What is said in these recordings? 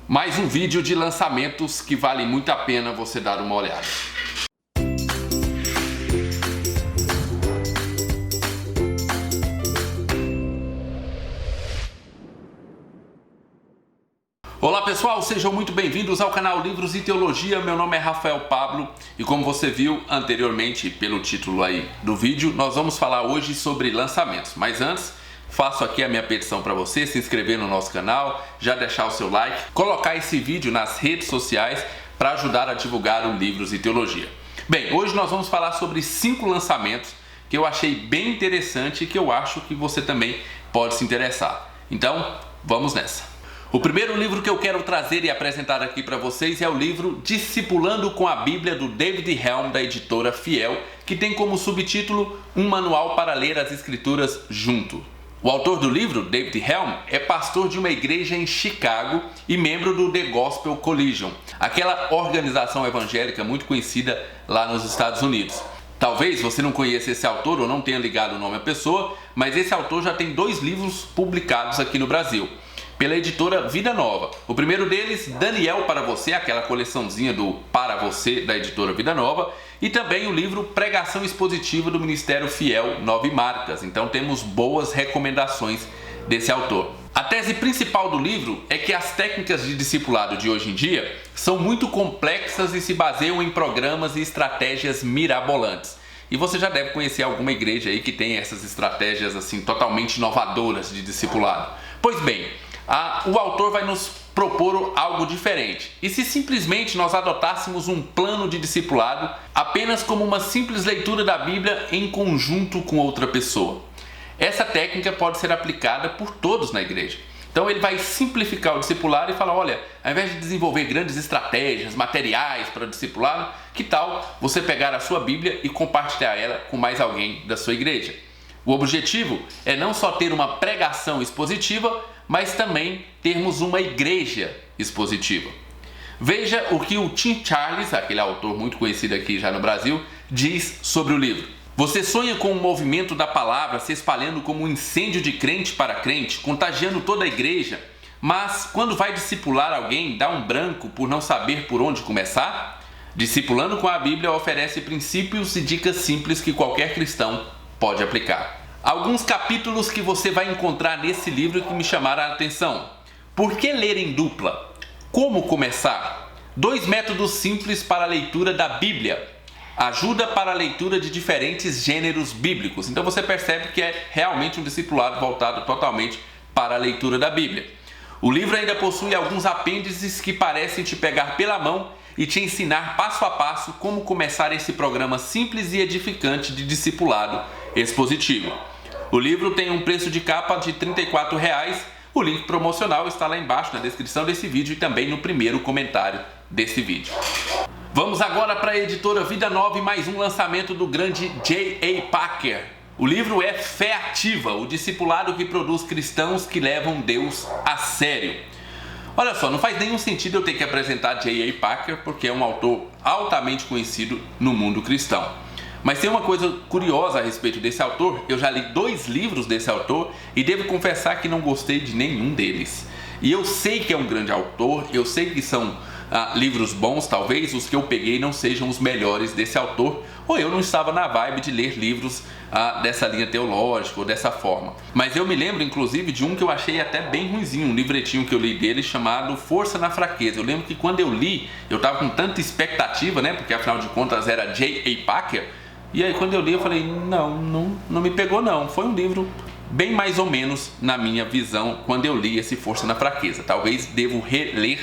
Mais um vídeo de lançamentos que vale muito a pena você dar uma olhada. Olá pessoal, sejam muito bem-vindos ao canal Livros e Teologia. Meu nome é Rafael Pablo e como você viu anteriormente pelo título aí do vídeo, nós vamos falar hoje sobre lançamentos. Mas antes, faço aqui a minha petição para você se inscrever no nosso canal, já deixar o seu like, colocar esse vídeo nas redes sociais para ajudar a divulgar o Livros e Teologia. Bem, hoje nós vamos falar sobre 5 lançamentos que eu achei bem interessante e que eu acho que você também pode se interessar. Então, vamos nessa. O primeiro livro que eu quero trazer e apresentar aqui para vocês é o livro Discipulando com a Bíblia, do David Helm, da editora Fiel, que tem como subtítulo Um Manual para Ler as Escrituras Junto. O autor do livro, David Helm, é pastor de uma igreja em Chicago e membro do The Gospel Coalition, aquela organização evangélica muito conhecida lá nos Estados Unidos. Talvez você não conheça esse autor ou não tenha ligado o nome à pessoa, mas esse autor já tem 2 livros publicados aqui no Brasil, pela editora Vida Nova. O primeiro deles, Daniel para Você, aquela coleçãozinha do Para Você da editora Vida Nova, e também o livro Pregação Expositiva do Ministério Fiel, 9 marcas. Então temos boas recomendações desse autor. A tese principal do livro é que as técnicas de discipulado de hoje em dia são muito complexas e se baseiam em programas e estratégias mirabolantes. E você já deve conhecer alguma igreja aí que tem essas estratégias assim totalmente inovadoras de discipulado. Pois bem, o autor vai nos propor algo diferente. E se simplesmente nós adotássemos um plano de discipulado apenas como uma simples leitura da Bíblia em conjunto com outra pessoa? Essa técnica pode ser aplicada por todos na igreja. Então ele vai simplificar o discipulado e falar, olha, ao invés de desenvolver grandes estratégias, materiais para o discipulado, que tal você pegar a sua Bíblia e compartilhar ela com mais alguém da sua igreja? O objetivo é não só ter uma pregação expositiva, mas também termos uma igreja expositiva. Veja o que o Tim Charles, aquele autor muito conhecido aqui já no Brasil, diz sobre o livro. Você sonha com o movimento da palavra se espalhando como um incêndio de crente para crente, contagiando toda a igreja, mas quando vai discipular alguém, dá um branco por não saber por onde começar? Discipulando com a Bíblia oferece princípios e dicas simples que qualquer cristão pode aplicar. Alguns capítulos que você vai encontrar nesse livro que me chamaram a atenção. Por que ler em dupla? Como começar? 2 métodos simples para a leitura da Bíblia. Ajuda para a leitura de diferentes gêneros bíblicos. Então você percebe que é realmente um discipulado voltado totalmente para a leitura da Bíblia. O livro ainda possui alguns apêndices que parecem te pegar pela mão e te ensinar passo a passo como começar esse programa simples e edificante de discipulado expositivo. O livro tem um preço de capa de R$ 34. O link promocional está lá embaixo na descrição desse vídeo e também no primeiro comentário desse vídeo. Vamos agora para a editora Vida Nova e mais um lançamento do grande J.I. Packer. O livro é Fé Ativa, o discipulado que produz cristãos que levam Deus a sério. Olha só, não faz nenhum sentido eu ter que apresentar J.I. Packer porque é um autor altamente conhecido no mundo cristão. Mas tem uma coisa curiosa a respeito desse autor. Eu já li 2 livros desse autor e devo confessar que não gostei de nenhum deles. E eu sei que é um grande autor, eu sei que são livros bons, talvez os que eu peguei não sejam os melhores desse autor, ou eu não estava na vibe de ler livros dessa linha teológica ou dessa forma. Mas eu me lembro inclusive de um que eu achei até bem ruinzinho, um livretinho que eu li dele chamado Força na Fraqueza. Eu lembro que quando eu li, eu estava com tanta expectativa, né? Porque afinal de contas era J.I. Packer. E aí quando eu li eu falei, não me pegou não. Foi um livro bem mais ou menos na minha visão quando eu li esse Força na Fraqueza. Talvez devo reler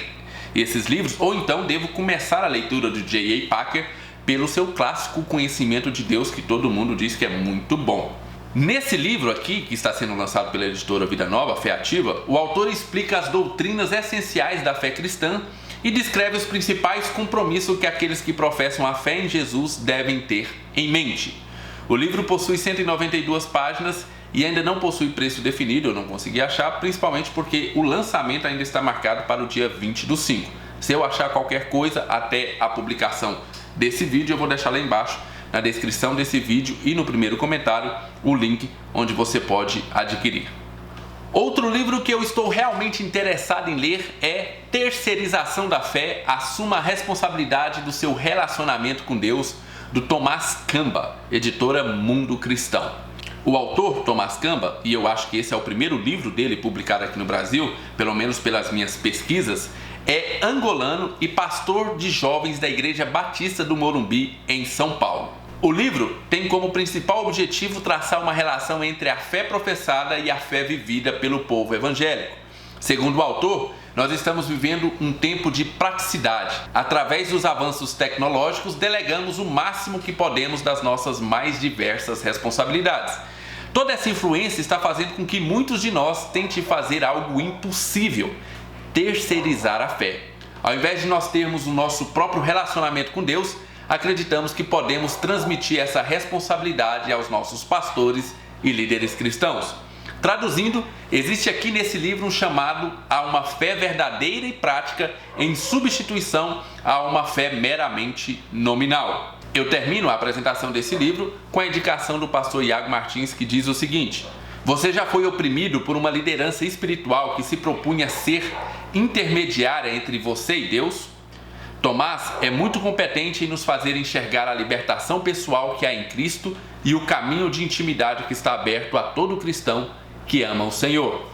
esses livros ou então devo começar a leitura de J.I. Packer pelo seu clássico Conhecimento de Deus, que todo mundo diz que é muito bom. Nesse livro aqui, que está sendo lançado pela editora Vida Nova, Fé Ativa, o autor explica as doutrinas essenciais da fé cristã e descreve os principais compromissos que aqueles que professam a fé em Jesus devem ter em mente. O livro possui 192 páginas e ainda não possui preço definido, eu não consegui achar, principalmente porque o lançamento ainda está marcado para o dia 20/5. Se eu achar qualquer coisa até a publicação desse vídeo, eu vou deixar lá embaixo na descrição desse vídeo e no primeiro comentário o link onde você pode adquirir. Outro livro que eu estou realmente interessado em ler é Terceirização da Fé, Assuma a Responsabilidade do Seu Relacionamento com Deus, do Tomás Camba, editora Mundo Cristão. O autor, Tomás Camba, e eu acho que esse é o primeiro livro dele publicado aqui no Brasil, pelo menos pelas minhas pesquisas, é angolano e pastor de jovens da Igreja Batista do Morumbi, em São Paulo. O livro tem como principal objetivo traçar uma relação entre a fé professada e a fé vivida pelo povo evangélico. Segundo o autor, nós estamos vivendo um tempo de praticidade. Através dos avanços tecnológicos, delegamos o máximo que podemos das nossas mais diversas responsabilidades. Toda essa influência está fazendo com que muitos de nós tentem fazer algo impossível: terceirizar a fé. Ao invés de nós termos o nosso próprio relacionamento com Deus, acreditamos que podemos transmitir essa responsabilidade aos nossos pastores e líderes cristãos. Traduzindo, existe aqui nesse livro um chamado a uma fé verdadeira e prática em substituição a uma fé meramente nominal. Eu termino a apresentação desse livro com a indicação do pastor Iago Martins, que diz o seguinte: você já foi oprimido por uma liderança espiritual que se propunha ser intermediária entre você e Deus? Tomás é muito competente em nos fazer enxergar a libertação pessoal que há em Cristo e o caminho de intimidade que está aberto a todo cristão que ama o Senhor.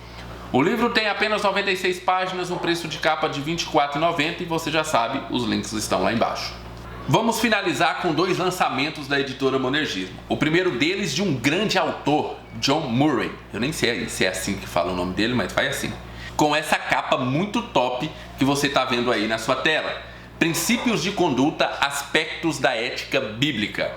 O livro tem apenas 96 páginas, um preço de capa de R$ 24,90 e você já sabe, os links estão lá embaixo. Vamos finalizar com 2 lançamentos da editora Monergismo. O primeiro deles de um grande autor, John Murray. Eu nem sei se é assim que fala o nome dele, mas faz assim. Com essa capa muito top que você está vendo aí na sua tela. Princípios de conduta, aspectos da ética bíblica.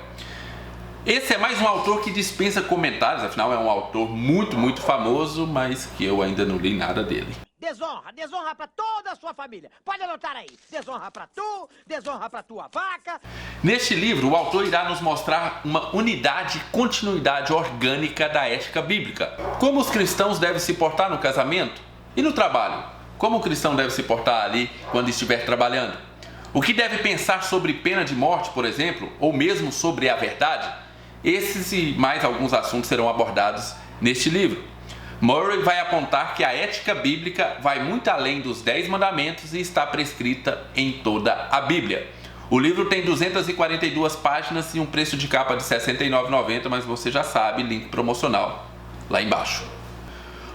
Esse é mais um autor que dispensa comentários, afinal é um autor muito famoso, mas que eu ainda não li nada dele. Desonra pra toda a sua família. Pode anotar aí. Desonra pra tu, desonra pra tua vaca. Neste livro, o autor irá nos mostrar uma unidade e continuidade orgânica da ética bíblica. Como os cristãos devem se portar no casamento e no trabalho. Como o cristão deve se portar ali quando estiver trabalhando. O que deve pensar sobre pena de morte, por exemplo, ou mesmo sobre a verdade? Esses e mais alguns assuntos serão abordados neste livro. Murray vai apontar que a ética bíblica vai muito além dos 10 mandamentos e está prescrita em toda a Bíblia. O livro tem 242 páginas e um preço de capa de R$ 69,90, mas você já sabe, link promocional lá embaixo.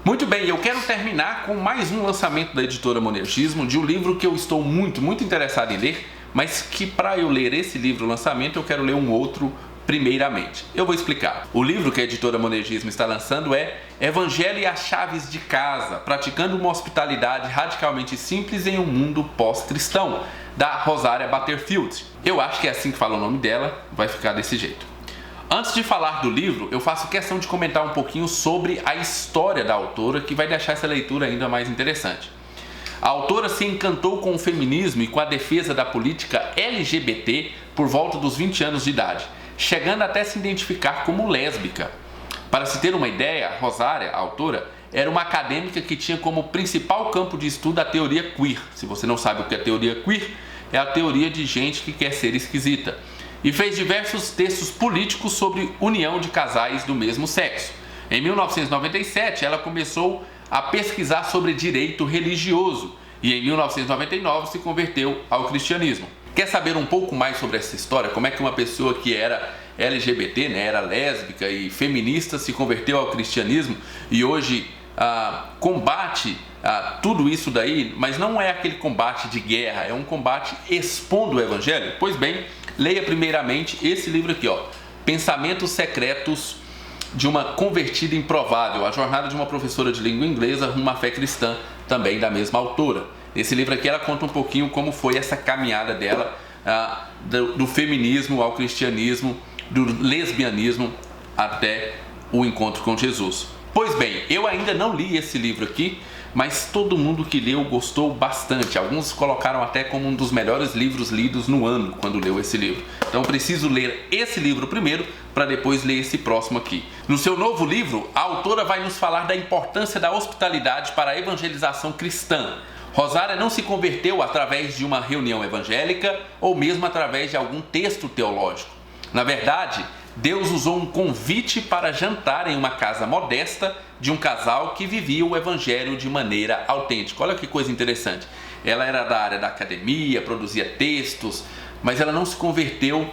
Muito bem, eu quero terminar com mais um lançamento da editora Monergismo, de um livro que eu estou muito interessado em ler, mas que para eu ler esse livro lançamento eu quero ler um outro primeiramente. Eu vou explicar. O livro que a editora Monergismo está lançando é Evangelho e as Chaves de Casa, praticando uma hospitalidade radicalmente simples em um mundo pós-cristão, da Rosária Butterfield. Eu acho que é assim que fala o nome dela, vai ficar desse jeito. Antes de falar do livro, eu faço questão de comentar um pouquinho sobre a história da autora, que vai deixar essa leitura ainda mais interessante. A autora se encantou com o feminismo e com a defesa da política LGBT por volta dos 20 anos de idade, chegando até se identificar como lésbica. Para se ter uma ideia, Rosária, a autora, era uma acadêmica que tinha como principal campo de estudo a teoria queer. Se você não sabe o que é teoria queer, é a teoria de gente que quer ser esquisita. E fez diversos textos políticos sobre união de casais do mesmo sexo. Em 1997, ela começou a pesquisar sobre direito religioso e em 1999 se converteu ao cristianismo. Quer saber um pouco mais sobre essa história? Como é que uma pessoa que era LGBT, era lésbica e feminista, se converteu ao cristianismo e hoje combate tudo isso daí, mas não é aquele combate de guerra, é um combate expondo o evangelho? Pois bem, leia primeiramente esse livro aqui, Pensamentos Secretos de uma Convertida Improvável, a jornada de uma professora de língua inglesa rumo à fé cristã, também da mesma autora. Nesse livro aqui ela conta um pouquinho como foi essa caminhada dela do feminismo ao cristianismo, do lesbianismo até o encontro com Jesus. Pois bem, eu ainda não li esse livro aqui, mas todo mundo que leu gostou bastante. Alguns colocaram até como um dos melhores livros lidos no ano quando leu esse livro. Então eu preciso ler esse livro primeiro para depois ler esse próximo aqui. No seu novo livro, a autora vai nos falar da importância da hospitalidade para a evangelização cristã. Rosária não se converteu através de uma reunião evangélica ou mesmo através de algum texto teológico. Na verdade, Deus usou um convite para jantar em uma casa modesta de um casal que vivia o evangelho de maneira autêntica. Olha que coisa interessante. Ela era da área da academia, produzia textos, mas ela não se converteu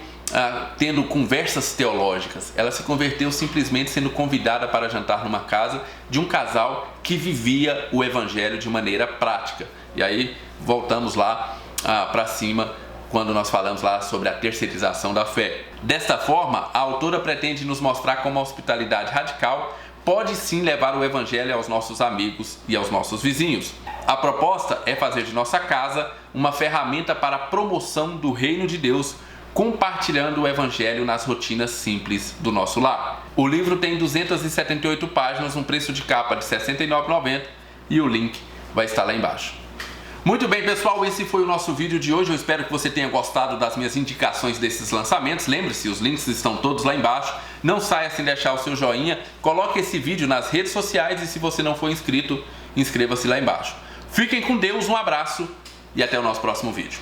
tendo conversas teológicas. Ela se converteu simplesmente sendo convidada para jantar numa casa de um casal que vivia o evangelho de maneira prática. E aí voltamos lá para cima quando nós falamos lá sobre a terceirização da fé. Desta forma, a autora pretende nos mostrar como a hospitalidade radical pode sim levar o evangelho aos nossos amigos e aos nossos vizinhos. A proposta é fazer de nossa casa uma ferramenta para a promoção do reino de Deus, compartilhando o evangelho nas rotinas simples do nosso lar. O livro tem 278 páginas, um preço de capa de R$ 69,90 e o link vai estar lá embaixo. Muito bem, pessoal, esse foi o nosso vídeo de hoje. Eu espero que você tenha gostado das minhas indicações desses lançamentos. Lembre-se, os links estão todos lá embaixo. Não saia sem deixar o seu joinha. Coloque esse vídeo nas redes sociais e se você não for inscrito, inscreva-se lá embaixo. Fiquem com Deus, um abraço e até o nosso próximo vídeo.